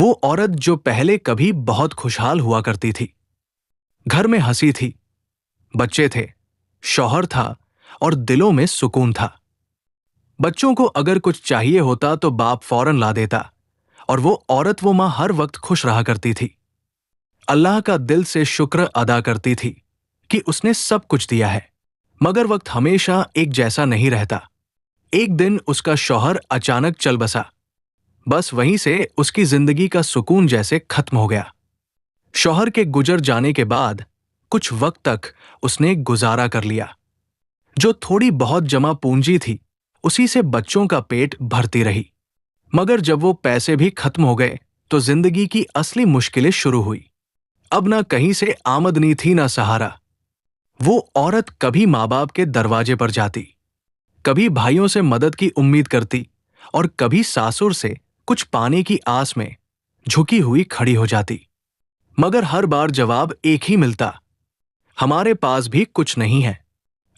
वो औरत जो पहले कभी बहुत खुशहाल हुआ करती थी। घर में हंसी थी, बच्चे थे, शौहर था और दिलों में सुकून था। बच्चों को अगर कुछ चाहिए होता तो बाप फौरन ला देता और वो औरत वो मां हर वक्त खुश रहा करती थी। अल्लाह का दिल से शुक्र अदा करती थी कि उसने सब कुछ दिया है। मगर वक्त हमेशा एक जैसा नहीं रहता। एक दिन उसका शौहर अचानक चल बसा। बस वहीं से उसकी जिंदगी का सुकून जैसे खत्म हो गया। शौहर के गुजर जाने के बाद कुछ वक्त तक उसने गुजारा कर लिया। जो थोड़ी बहुत जमा पूंजी थी उसी से बच्चों का पेट भरती रही। मगर जब वो पैसे भी खत्म हो गए तो जिंदगी की असली मुश्किलें शुरू हुई। अब ना कहीं से आमदनी थी ना सहारा। वो औरत कभी माँ बाप के दरवाजे पर जाती, कभी भाइयों से मदद की उम्मीद करती और कभी सासुर से कुछ पाने की आस में झुकी हुई खड़ी हो जाती। मगर हर बार जवाब एक ही मिलता, हमारे पास भी कुछ नहीं है।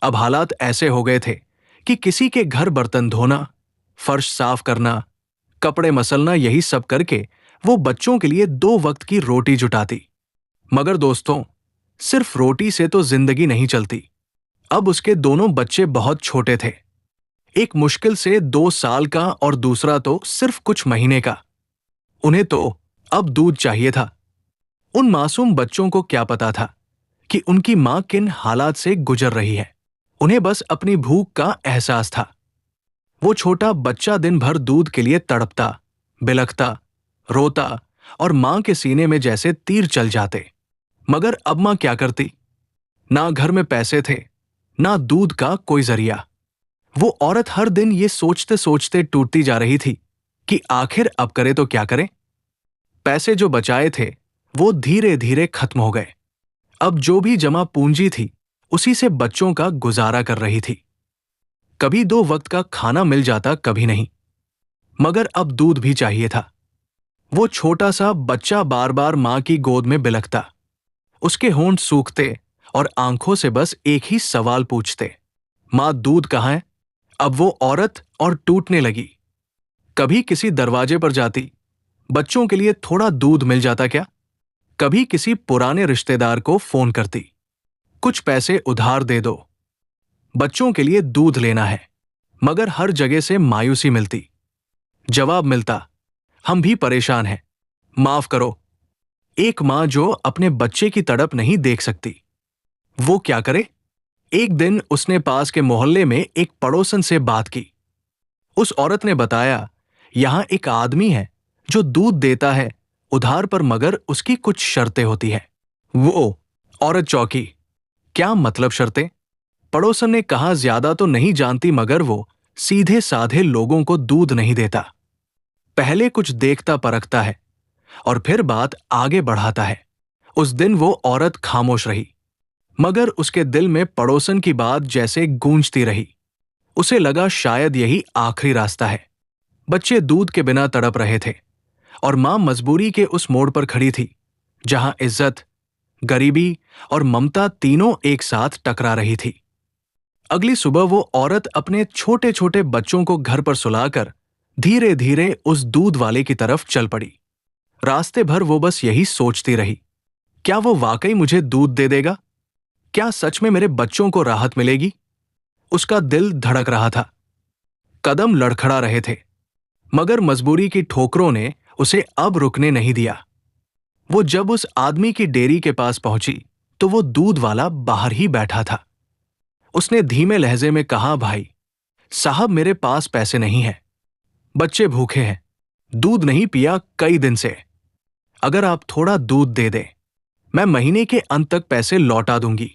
अब हालात ऐसे हो गए थे कि किसी के घर बर्तन धोना, फर्श साफ करना, कपड़े मसलना, यही सब करके वो बच्चों के लिए 2 वक्त की रोटी जुटाती। मगर दोस्तों, सिर्फ रोटी से तो जिंदगी नहीं चलती। अब उसके दोनों बच्चे बहुत छोटे थे। एक मुश्किल से 2 साल का और दूसरा तो सिर्फ कुछ महीने का। उन्हें तो अब दूध चाहिए था। उन मासूम बच्चों को क्या पता था कि उनकी मां किन हालात से गुजर रही है। उन्हें बस अपनी भूख का एहसास था। वो छोटा बच्चा दिन भर दूध के लिए तड़पता, बिलखता, रोता और मां के सीने में जैसे तीर चल जाते। मगर अब मां क्या करती? ना घर में पैसे थे, ना दूध का कोई जरिया। वो औरत हर दिन ये सोचते सोचते टूटती जा रही थी कि आखिर अब करे तो क्या करे। पैसे जो बचाए थे वो धीरे धीरे खत्म हो गए। अब जो भी जमा पूंजी थी उसी से बच्चों का गुजारा कर रही थी। कभी 2 वक्त का खाना मिल जाता, कभी नहीं। मगर अब दूध भी चाहिए था। वो छोटा सा बच्चा बार बार मां की गोद में बिलखता। उसके होंठ सूखते और आंखों से बस एक ही सवाल पूछते, मां दूध कहाँ है? अब वो औरत और टूटने लगी। कभी किसी दरवाजे पर जाती, बच्चों के लिए थोड़ा दूध मिल जाता क्या? कभी किसी पुराने रिश्तेदार को फोन करती, कुछ पैसे उधार दे दो, बच्चों के लिए दूध लेना है। मगर हर जगह से मायूसी मिलती। जवाब मिलता, हम भी परेशान हैं, माफ करो। एक मां जो अपने बच्चे की तड़प नहीं देख सकती, वो क्या करे? एक दिन उसने पास के मोहल्ले में एक पड़ोसन से बात की। उस औरत ने बताया, यहां एक आदमी है जो दूध देता है उधार पर, मगर उसकी कुछ शर्तें होती है। वो औरत चौंकी, क्या मतलब शर्तें? पड़ोसन ने कहा, ज्यादा तो नहीं जानती मगर वो सीधे साधे लोगों को दूध नहीं देता। पहले कुछ देखता परखता है और फिर बात आगे बढ़ाता है। उस दिन वो औरत खामोश रही, मगर उसके दिल में पड़ोसन की बात जैसे गूंजती रही। उसे लगा शायद यही आखिरी रास्ता है। बच्चे दूध के बिना तड़प रहे थे और मां मजबूरी के उस मोड़ पर खड़ी थी जहां इज्जत, गरीबी और ममता तीनों एक साथ टकरा रही थी। अगली सुबह वो औरत अपने छोटे छोटे बच्चों को घर पर सुलाकर धीरे धीरे उस दूध वाले की तरफ चल पड़ी। रास्ते भर वो बस यही सोचती रही, क्या वो वाकई मुझे दूध दे देगा? क्या सच में मेरे बच्चों को राहत मिलेगी? उसका दिल धड़क रहा था, कदम लड़खड़ा रहे थे, मगर मजबूरी की ठोकरों ने उसे अब रुकने नहीं दिया। वो जब उस आदमी की डेयरी के पास पहुंची तो वो दूध वाला बाहर ही बैठा था। उसने धीमे लहजे में कहा, भाई साहब, मेरे पास पैसे नहीं हैं, बच्चे भूखे हैं, दूध नहीं पिया कई दिन से। अगर आप थोड़ा दूध दे दें, मैं महीने के अंत तक पैसे लौटा दूंगी।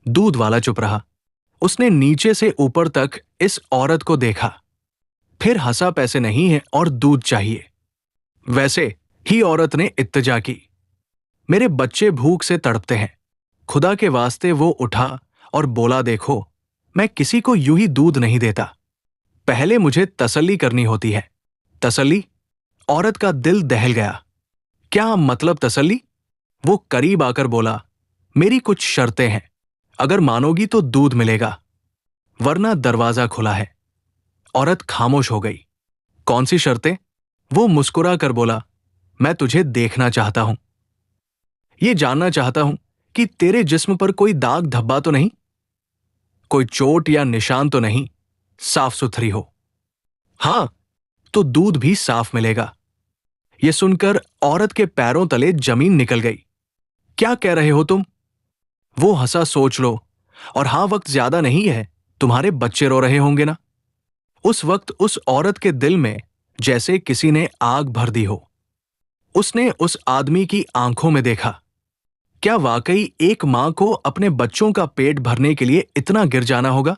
दूध वाला चुप रहा। उसने नीचे से ऊपर तक इस औरत को देखा, फिर हंसा, पैसे नहीं है और दूध चाहिए। वैसे ही औरत ने इत्तेजा की, मेरे बच्चे भूख से तड़पते हैं, खुदा के वास्ते। वो उठा और बोला, देखो, मैं किसी को यूं ही दूध नहीं देता, पहले मुझे तसल्ली करनी होती है। तसल्ली? औरत का दिल दहल गया। क्या मतलब तसल्ली? वो करीब आकर बोला, मेरी कुछ शर्तें हैं, अगर मानोगी तो दूध मिलेगा, वरना दरवाजा खुला है। औरत खामोश हो गई। कौन सी शर्तें? वो मुस्कुरा कर बोला, मैं तुझे देखना चाहता हूं। ये जानना चाहता हूं कि तेरे जिस्म पर कोई दाग धब्बा तो नहीं, कोई चोट या निशान तो नहीं, साफ सुथरी हो। हां, तो दूध भी साफ मिलेगा। यह सुनकर औरत के पैरों तले जमीन निकल गई। क्या कह रहे हो तुम? वो हंसा। सोच लो। और हां, वक्त ज्यादा नहीं है, तुम्हारे बच्चे रो रहे होंगे ना। उस वक्त उस औरत के दिल में जैसे किसी ने आग भर दी हो। उसने उस आदमी की आंखों में देखा। क्या वाकई एक मां को अपने बच्चों का पेट भरने के लिए इतना गिर जाना होगा?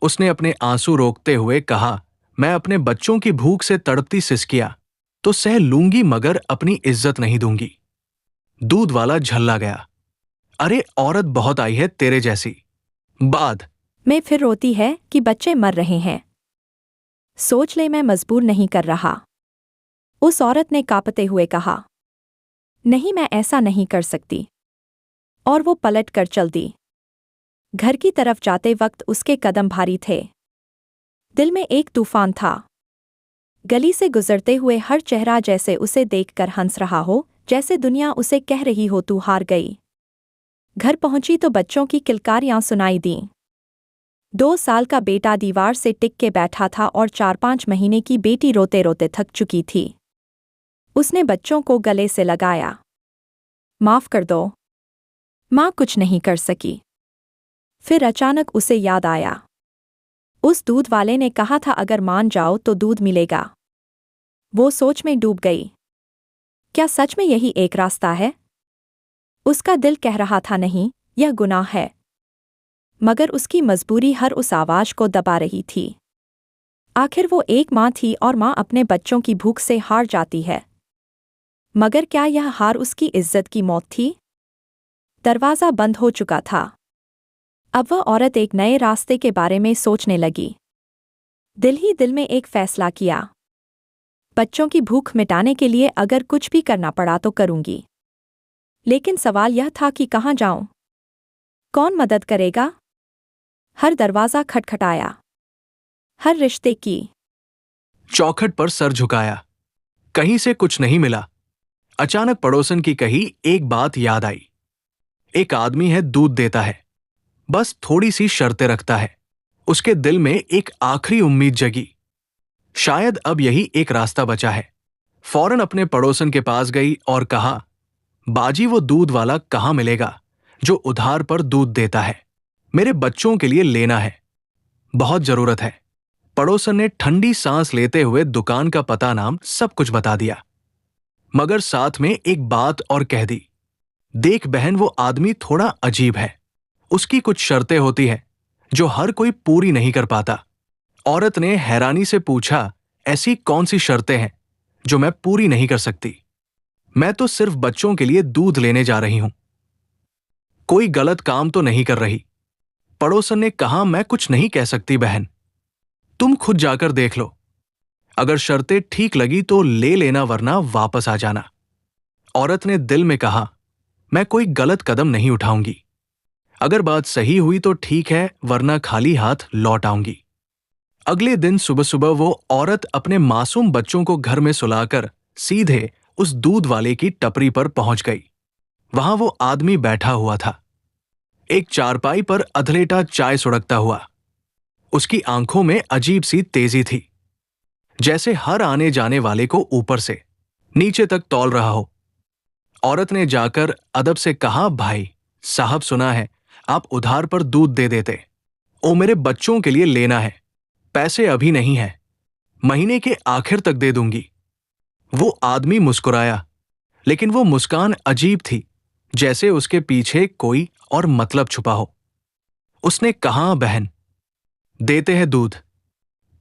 उसने अपने आंसू रोकते हुए कहा, मैं अपने बच्चों की भूख से तड़पती सिसकियां तो सह लूंगी, मगर अपनी इज्जत नहीं दूंगी। दूध वाला झल्ला गया। अरे, औरत बहुत आई है तेरे जैसी। बाद में फिर रोती है कि बच्चे मर रहे हैं। सोच ले, मैं मजबूर नहीं कर रहा। उस औरत ने कांपते हुए कहा, नहीं, मैं ऐसा नहीं कर सकती। और वो पलट कर चल दी। घर की तरफ जाते वक्त उसके कदम भारी थे। दिल में एक तूफान था। गली से गुजरते हुए हर चेहरा जैसे उसे देखकर हंस रहा हो, जैसे दुनिया उसे कह रही हो तू हार गई। घर पहुंची तो बच्चों की किलकारियां सुनाई दीं। 2 साल का बेटा दीवार से टिक के बैठा था और 4-5 महीने की बेटी रोते रोते थक चुकी थी। उसने बच्चों को गले से लगाया। माफ कर दो। मां कुछ नहीं कर सकी। फिर अचानक उसे याद आया। उस दूध वाले ने कहा था अगर मान जाओ तो दूध मिलेगा। वो सोच में डूब गई। क्या सच में यही एक रास्ता है? उसका दिल कह रहा था नहीं, यह गुनाह है। मगर उसकी मजबूरी हर उस आवाज को दबा रही थी। आखिर वो एक मां थी और मां अपने बच्चों की भूख से हार जाती है। मगर क्या यह हार उसकी इज्जत की मौत थी? दरवाजा बंद हो चुका था। अब वह औरत एक नए रास्ते के बारे में सोचने लगी। दिल ही दिल में एक फैसला किया। बच्चों की भूख मिटाने के लिए अगर कुछ भी करना पड़ा तो करूंगी। लेकिन सवाल यह था कि कहाँ जाऊं? कौन मदद करेगा? हर दरवाजा खटखटाया। हर रिश्ते की चौखट पर सर झुकाया। कहीं से कुछ नहीं मिला। अचानक पड़ोसन की कही एक बात याद आई। एक आदमी है, दूध देता है, बस थोड़ी सी शर्तें रखता है। उसके दिल में एक आखिरी उम्मीद जगी। शायद अब यही एक रास्ता बचा है। फौरन अपने पड़ोसन के पास गई और कहा, बाजी, वो दूध वाला कहाँ मिलेगा जो उधार पर दूध देता है? मेरे बच्चों के लिए लेना है, बहुत जरूरत है। पड़ोसन ने ठंडी सांस लेते हुए दुकान का पता, नाम, सब कुछ बता दिया। मगर साथ में एक बात और कह दी, देख बहन, वो आदमी थोड़ा अजीब है। उसकी कुछ शर्तें होती हैं जो हर कोई पूरी नहीं कर पाता। औरत ने हैरानी से पूछा, ऐसी कौन सी शर्तें हैं जो मैं पूरी नहीं कर सकती? मैं तो सिर्फ बच्चों के लिए दूध लेने जा रही हूं, कोई गलत काम तो नहीं कर रही। पड़ोसन ने कहा, मैं कुछ नहीं कह सकती बहन, तुम खुद जाकर देख लो। अगर शर्तें ठीक लगी तो ले लेना, वरना वापस आ जाना। औरत ने दिल में कहा, मैं कोई गलत कदम नहीं उठाऊंगी। अगर बात सही हुई तो ठीक है, वरना खाली हाथ लौट आऊंगी। अगले दिन सुबह सुबह वो औरत अपने मासूम बच्चों को घर में सुलाकर सीधे उस दूध वाले की टपरी पर पहुंच गई। वहां वो आदमी बैठा हुआ था, एक चारपाई पर अधलेटा चाय सुड़कता हुआ। उसकी आंखों में अजीब सी तेजी थी, जैसे हर आने जाने वाले को ऊपर से नीचे तक तौल रहा हो। औरत ने जाकर अदब से कहा, भाई साहब, सुना है आप उधार पर दूध दे देते। ओ, मेरे बच्चों के लिए लेना है, पैसे अभी नहीं है, महीने के आखिर तक दे दूंगी। वो आदमी मुस्कुराया, लेकिन वो मुस्कान अजीब थी, जैसे उसके पीछे कोई और मतलब छुपा हो। उसने कहा, बहन, देते हैं दूध,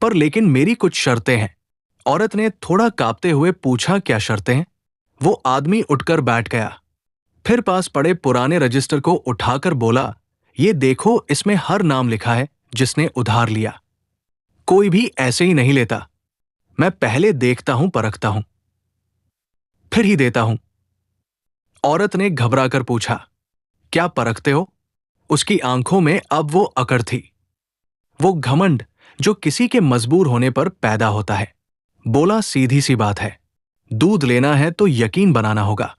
पर लेकिन मेरी कुछ शर्तें हैं। औरत ने थोड़ा कांपते हुए पूछा, क्या शर्तें हैं? वो आदमी उठकर बैठ गया, फिर पास पड़े पुराने रजिस्टर को उठाकर बोला, ये देखो, इसमें हर नाम लिखा है जिसने उधार लिया। कोई भी ऐसे ही नहीं लेता। मैं पहले देखता हूं, परखता हूं, फिर ही देता हूं। औरत ने घबराकर पूछा, क्या परखते हो? उसकी आंखों में अब वो अकड़ थी, वो घमंड जो किसी के मजबूर होने पर पैदा होता है। बोला, सीधी सी बात है, दूध लेना है तो यकीन बनाना होगा।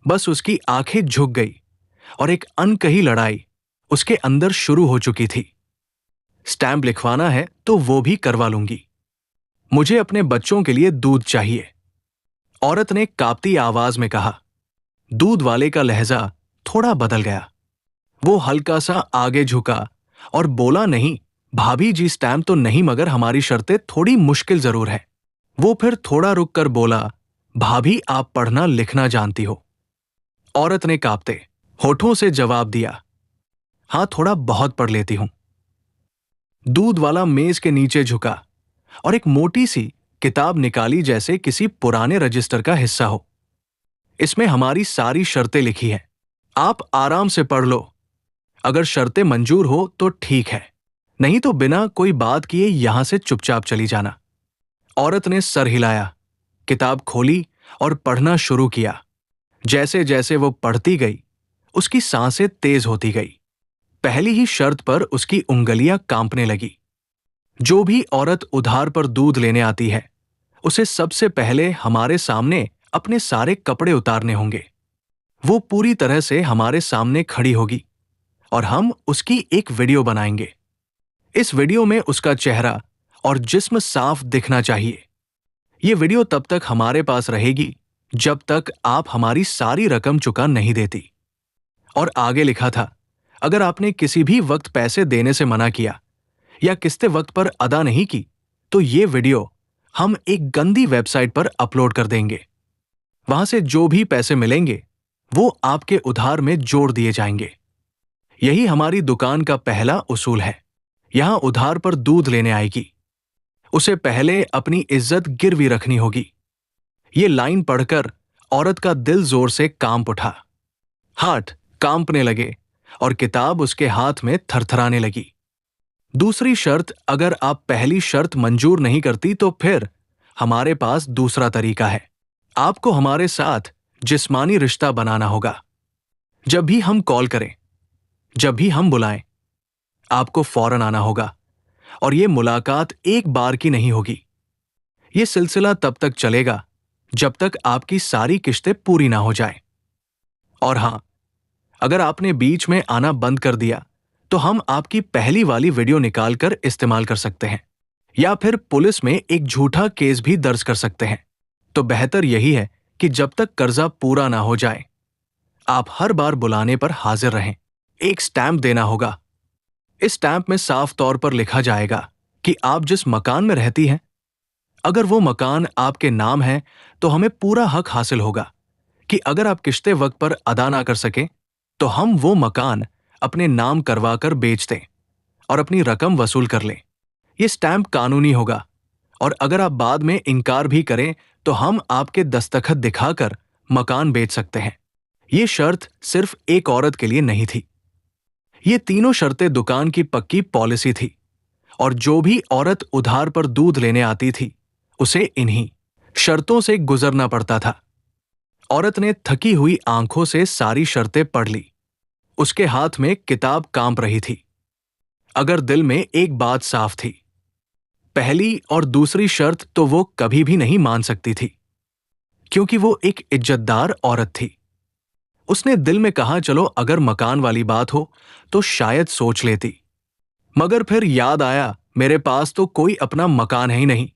बस उसकी आंखें झुक गई और एक अनकही लड़ाई उसके अंदर शुरू हो चुकी थी। स्टैम्प लिखवाना है तो वो भी करवा लूंगी। मुझे अपने बच्चों के लिए दूध चाहिए, औरत ने कांपती आवाज में कहा। दूध वाले का लहजा थोड़ा बदल गया। वो हल्का सा आगे झुका और बोला, नहीं भाभी जी, स्टैम्प तो नहीं, मगर हमारी शर्तें थोड़ी मुश्किल जरूर है। वो फिर थोड़ा रुककर बोला, भाभी आप पढ़ना लिखना जानती हो। औरत ने कांपते होठों से जवाब दिया, हाँ थोड़ा बहुत पढ़ लेती हूं। दूध वाला मेज के नीचे झुका और एक मोटी सी किताब निकाली, जैसे किसी पुराने रजिस्टर का हिस्सा हो। इसमें हमारी सारी शर्तें लिखी हैं, आप आराम से पढ़ लो। अगर शर्तें मंजूर हो तो ठीक है, नहीं तो बिना कोई बात किए यहां से चुपचाप चली जाना। औरत ने सर हिलाया, किताब खोली और पढ़ना शुरू किया। जैसे जैसे वो पढ़ती गई, उसकी सांसें तेज होती गई। पहली ही शर्त पर उसकी उंगलियां कांपने लगी। जो भी औरत उधार पर दूध लेने आती है, उसे सबसे पहले हमारे सामने अपने सारे कपड़े उतारने होंगे। वो पूरी तरह से हमारे सामने खड़ी होगी और हम उसकी एक वीडियो बनाएंगे। इस वीडियो में उसका चेहरा और जिस्म साफ दिखना चाहिए। ये वीडियो तब तक हमारे पास रहेगी जब तक आप हमारी सारी रकम चुका नहीं देती। और आगे लिखा था, अगर आपने किसी भी वक्त पैसे देने से मना किया या किस्तें वक्त पर अदा नहीं की, तो ये वीडियो हम एक गंदी वेबसाइट पर अपलोड कर देंगे। वहां से जो भी पैसे मिलेंगे वो आपके उधार में जोड़ दिए जाएंगे। यही हमारी दुकान का पहला उसूल है। यहां उधार पर दूध लेने आएगी, उसे पहले अपनी इज्जत गिरवी रखनी होगी। ये लाइन पढ़कर औरत का दिल जोर से कांप उठा। हाथ कांपने लगे और किताब उसके हाथ में थरथराने लगी। दूसरी शर्त, अगर आप पहली शर्त मंजूर नहीं करती तो फिर हमारे पास दूसरा तरीका है। आपको हमारे साथ जिस्मानी रिश्ता बनाना होगा। जब भी हम कॉल करें, जब भी हम बुलाएं, आपको फौरन आना होगा और ये मुलाकात एक बार की नहीं होगी। ये सिलसिला तब तक चलेगा जब तक आपकी सारी किश्तें पूरी ना हो जाए। और हां, अगर आपने बीच में आना बंद कर दिया तो हम आपकी पहली वाली वीडियो निकालकर इस्तेमाल कर सकते हैं या फिर पुलिस में एक झूठा केस भी दर्ज कर सकते हैं। तो बेहतर यही है कि जब तक कर्जा पूरा ना हो जाए, आप हर बार बुलाने पर हाजिर रहें। एक स्टैंप देना होगा। इस स्टैंप में साफ तौर पर लिखा जाएगा कि आप जिस मकान में रहती हैं, अगर वो मकान आपके नाम है तो हमें पूरा हक हासिल होगा कि अगर आप किश्ते वक्त पर अदा ना कर सकें तो हम वो मकान अपने नाम करवाकर बेच दें और अपनी रकम वसूल कर लें। ये स्टैंप कानूनी होगा और अगर आप बाद में इनकार भी करें तो हम आपके दस्तखत दिखाकर मकान बेच सकते हैं। ये शर्त सिर्फ एक औरत के लिए नहीं थी। ये तीनों शर्तें दुकान की पक्की पॉलिसी थी और जो भी औरत उधार पर दूध लेने आती थी उसे इन्हीं शर्तों से गुजरना पड़ता था। औरत ने थकी हुई आंखों से सारी शर्तें पढ़ ली। उसके हाथ में किताब कांप रही थी। अगर दिल में एक बात साफ थी, पहली और दूसरी शर्त तो वो कभी भी नहीं मान सकती थी, क्योंकि वो एक इज्जतदार औरत थी। उसने दिल में कहा, चलो अगर मकान वाली बात हो तो शायद सोच लेती, मगर फिर याद आया मेरे पास तो कोई अपना मकान है ही नहीं।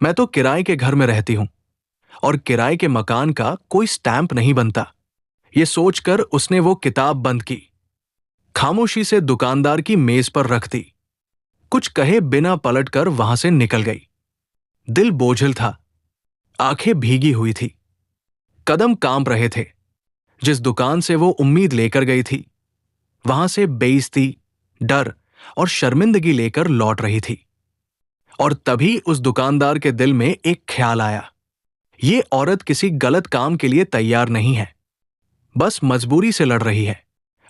मैं तो किराए के घर में रहती हूं और किराए के मकान का कोई स्टैंप नहीं बनता। ये सोचकर उसने वो किताब बंद की, खामोशी से दुकानदार की मेज पर रख दी, कुछ कहे बिना पलटकर वहां से निकल गई। दिल बोझिल था, आंखें भीगी हुई थी, कदम कांप रहे थे। जिस दुकान से वो उम्मीद लेकर गई थी, वहां से बेइज्जती, डर और शर्मिंदगी लेकर लौट रही थी। और तभी उस दुकानदार के दिल में एक ख्याल आया, ये औरत किसी गलत काम के लिए तैयार नहीं है, बस मजबूरी से लड़ रही है।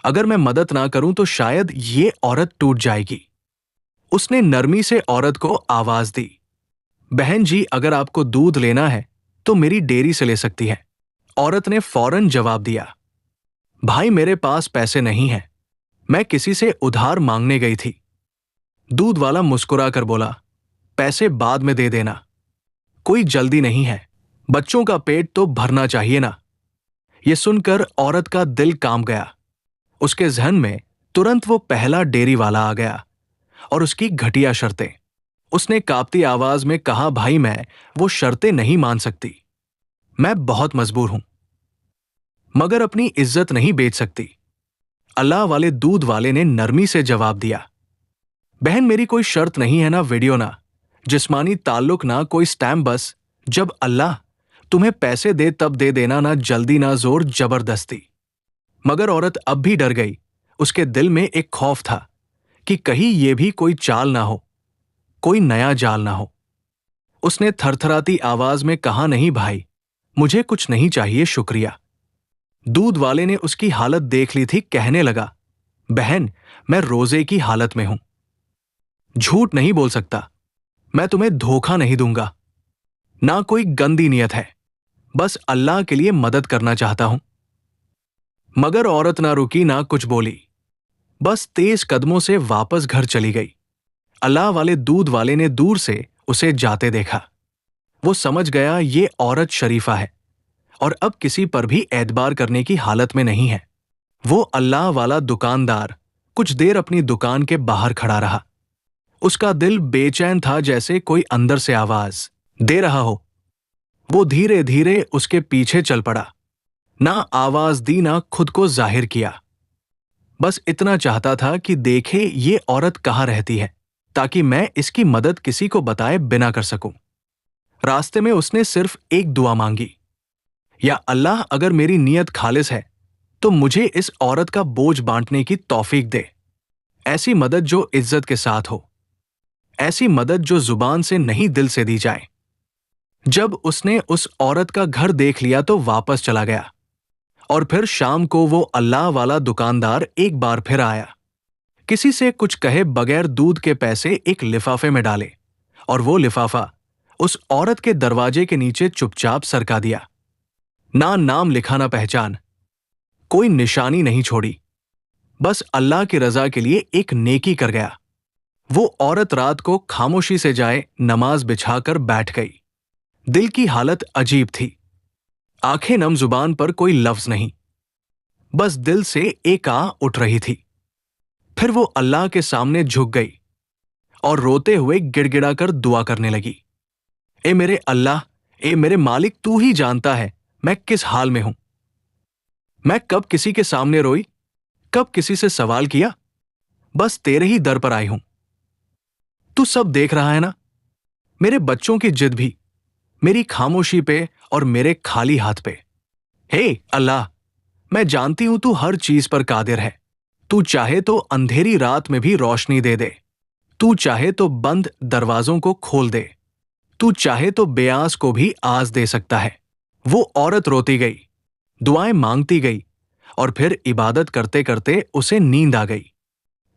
अगर मैं मदद ना करूं तो शायद ये औरत टूट जाएगी। उसने नरमी से औरत को आवाज दी, बहन जी अगर आपको दूध लेना है तो मेरी डेयरी से ले सकती है। औरत ने फौरन जवाब दिया, भाई मेरे पास पैसे नहीं हैं, मैं किसी से उधार मांगने गई थी। दूध वाला मुस्कुराकर बोला, पैसे बाद में दे देना, कोई जल्दी नहीं है। बच्चों का पेट तो भरना चाहिए ना। ये सुनकर औरत का दिल कांप गया। उसके जहन में तुरंत वो पहला डेयरी वाला आ गया और उसकी घटिया शर्तें। उसने कांपती आवाज में कहा, भाई मैं वो शर्तें नहीं मान सकती। मैं बहुत मजबूर हूं, मगर अपनी इज्जत नहीं बेच सकती। अल्लाह वाले दूध वाले ने नरमी से जवाब दिया, बहन मेरी कोई शर्त नहीं है, ना वीडियो, ना जिस्मानी ताल्लुक, ना कोई स्टैम्प। बस जब अल्लाह तुम्हें पैसे दे तब दे देना, ना जल्दी ना जोर जबरदस्ती। मगर औरत अब भी डर गई। उसके दिल में एक खौफ था कि कहीं ये भी कोई चाल ना हो, कोई नया जाल ना हो। उसने थरथराती आवाज में कहा, नहीं भाई, मुझे कुछ नहीं चाहिए, शुक्रिया। दूध वाले ने उसकी हालत देख ली थी, कहने लगा, बहन मैं रोजे की हालत में हूं, झूठ नहीं बोल सकता, मैं तुम्हें धोखा नहीं दूंगा, ना कोई गंदी नियत है, बस अल्लाह के लिए मदद करना चाहता हूं। मगर औरत ना रुकी, ना कुछ बोली, बस तेज कदमों से वापस घर चली गई। अल्लाह वाले दूध वाले ने दूर से उसे जाते देखा। वो समझ गया ये औरत शरीफा है और अब किसी पर भी एतबार करने की हालत में नहीं है। वो अल्लाह वाला दुकानदार कुछ देर अपनी दुकान के बाहर खड़ा रहा। उसका दिल बेचैन था, जैसे कोई अंदर से आवाज दे रहा हो। वो धीरे धीरे उसके पीछे चल पड़ा, ना आवाज दी ना खुद को जाहिर किया। बस इतना चाहता था कि देखे ये औरत कहाँ रहती है, ताकि मैं इसकी मदद किसी को बताए बिना कर सकूं। रास्ते में उसने सिर्फ एक दुआ मांगी, या अल्लाह अगर मेरी नीयत खालिस है तो मुझे इस औरत का बोझ बांटने की तौफीक दे। ऐसी मदद जो इज्जत के साथ हो, ऐसी मदद जो जुबान से नहीं दिल से दी जाए। जब उसने उस औरत का घर देख लिया तो वापस चला गया। और फिर शाम को वो अल्लाह वाला दुकानदार एक बार फिर आया, किसी से कुछ कहे बगैर दूध के पैसे एक लिफाफे में डाले, और वो लिफाफा उस औरत के दरवाजे के नीचे चुपचाप सरका दिया। ना नाम लिखा, ना पहचान, कोई निशानी नहीं छोड़ी, बस अल्लाह की रजा के लिए एक नेकी कर गया। वो औरत रात को खामोशी से जाए नमाज बिछाकर बैठ गई। दिल की हालत अजीब थी, आंखें नम, जुबान पर कोई लफ्ज नहीं, बस दिल से एक आ उठ रही थी। फिर वो अल्लाह के सामने झुक गई और रोते हुए गिड़गिड़ाकर दुआ करने लगी, ए मेरे अल्लाह, ए मेरे मालिक, तू ही जानता है मैं किस हाल में हूं। मैं कब किसी के सामने रोई, कब किसी से सवाल किया, बस तेरे ही दर पर आई हूं। तू सब देख रहा है ना, मेरे बच्चों की जिद भी, मेरी खामोशी पे और मेरे खाली हाथ पे। हे अल्लाह, मैं जानती हूं तू हर चीज पर कादिर है। तू चाहे तो अंधेरी रात में भी रोशनी दे दे, तू चाहे तो बंद दरवाजों को खोल दे, तू चाहे तो बेआस को भी आस दे सकता है। वो औरत रोती गई, दुआएं मांगती गई, और फिर इबादत करते करते उसे नींद आ गई।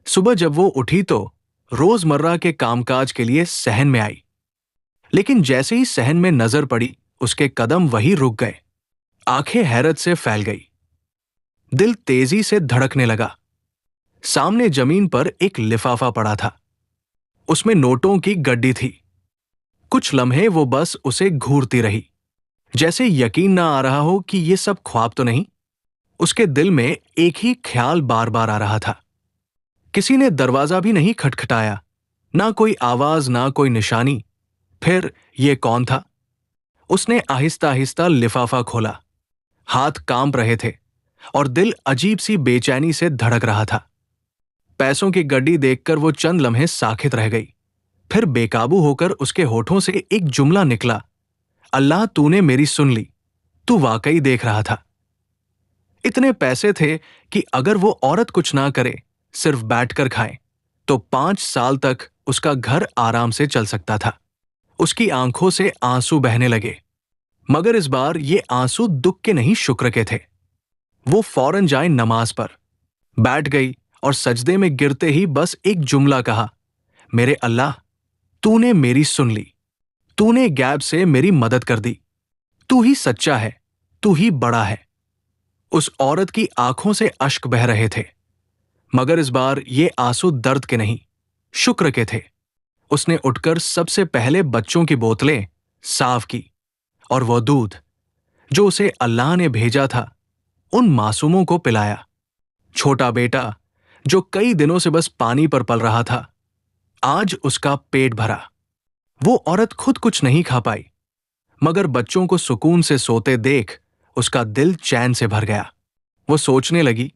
सुबह जब वो उठी तो रोजमर्रा के कामकाज के लिए सहन में आई, लेकिन जैसे ही सहन में नजर पड़ी उसके कदम वहीं रुक गए। आंखें हैरत से फैल गई, दिल तेजी से धड़कने लगा। सामने जमीन पर एक लिफाफा पड़ा था, उसमें नोटों की गड्डी थी। कुछ लम्हे वो बस उसे घूरती रही, जैसे यकीन ना आ रहा हो कि ये सब ख्वाब तो नहीं। उसके दिल में एक ही ख्याल बार बार आ रहा था। किसी ने दरवाजा भी नहीं खटखटाया, ना कोई आवाज, ना कोई निशानी। फिर ये कौन था? उसने आहिस्ता आहिस्ता लिफाफा खोला। हाथ कांप रहे थे और दिल अजीब सी बेचैनी से धड़क रहा था। पैसों की गड्डी देखकर वो चंद लम्हे साखित रह गई। फिर बेकाबू होकर उसके होठों से एक जुमला निकला, अल्लाह तूने मेरी सुन ली, तू वाकई देख रहा था। इतने पैसे थे कि अगर वो औरत कुछ ना करे, सिर्फ बैठकर खाए, तो 5 साल तक उसका घर आराम से चल सकता था। उसकी आंखों से आंसू बहने लगे, मगर इस बार ये आंसू दुख के नहीं, शुक्र के थे। वो फौरन जाए नमाज पर बैठ गई और सजदे में गिरते ही बस एक जुमला कहा, मेरे अल्लाह, तूने मेरी सुन ली, तूने गैब से मेरी मदद कर दी, तू ही सच्चा है, तू ही बड़ा है। उस औरत की आंखों से अश्क बह रहे थे, मगर इस बार ये आंसू दर्द के नहीं, शुक्र के थे। उसने उठकर सबसे पहले बच्चों की बोतलें साफ की और वह दूध जो उसे अल्लाह ने भेजा था उन मासूमों को पिलाया। छोटा बेटा जो कई दिनों से बस पानी पर पल रहा था, आज उसका पेट भरा। वो औरत खुद कुछ नहीं खा पाई, मगर बच्चों को सुकून से सोते देख उसका दिल चैन से भर गया। वो सोचने लगी,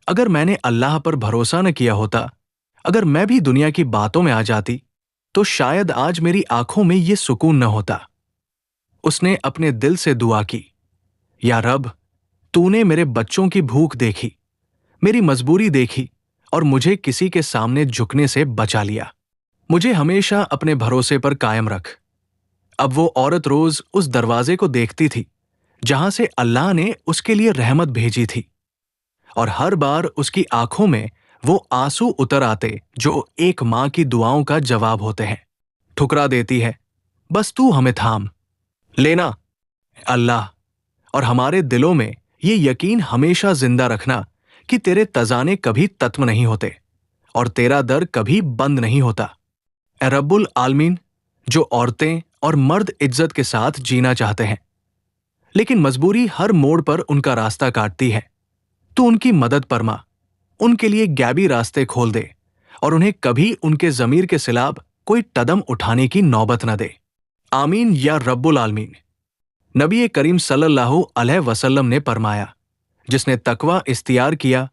अगर मैंने अल्लाह पर भरोसा न किया होता, अगर मैं भी दुनिया की बातों में आ जाती, तो शायद आज मेरी आंखों में ये सुकून न होता। उसने अपने दिल से दुआ की, या रब, तूने मेरे बच्चों की भूख देखी, मेरी मजबूरी देखी और मुझे किसी के सामने झुकने से बचा लिया। मुझे हमेशा अपने भरोसे पर कायम रख। अब वो औरत रोज उस दरवाजे को देखती थी जहां से अल्लाह ने उसके लिए रहमत भेजी थी, और हर बार उसकी आंखों में वो आंसू उतर आते जो एक मां की दुआओं का जवाब होते हैं। ठुकरा देती है, बस तू हमें थाम लेना अल्लाह, और हमारे दिलों में ये यकीन हमेशा जिंदा रखना कि तेरे तजाने कभी तत्म नहीं होते और तेरा दर कभी बंद नहीं होता। ए रब्बुल आलमीन, जो औरतें और मर्द इज्जत के साथ जीना चाहते हैं, लेकिन मजबूरी हर मोड़ पर उनका रास्ता काटती है, तू उनकी मदद फरमा, उनके लिए गैबी रास्ते खोल दे और उन्हें कभी उनके जमीर के खिलाफ कोई कदम उठाने की नौबत न दे। आमीन या रब्बुल आलमीन। नबी करीम सल्लल्लाहु अलैहि वसल्लम ने फरमाया, जिसने तकवा इख्तियार किया,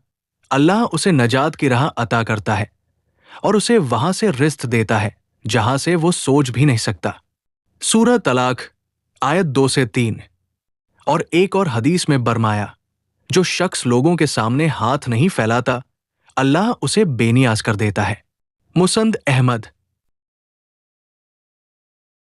अल्लाह उसे नजात की राह अता करता है और उसे वहां से रिज़्क देता है जहां से वो सोच भी नहीं सकता। सूरह तलाक आयत 2 से 3। और एक और हदीस में बरमाया, जो शख्स लोगों के सामने हाथ नहीं फैलाता, अल्लाह उसे बेनियाज कर देता है। मुसंद अहमद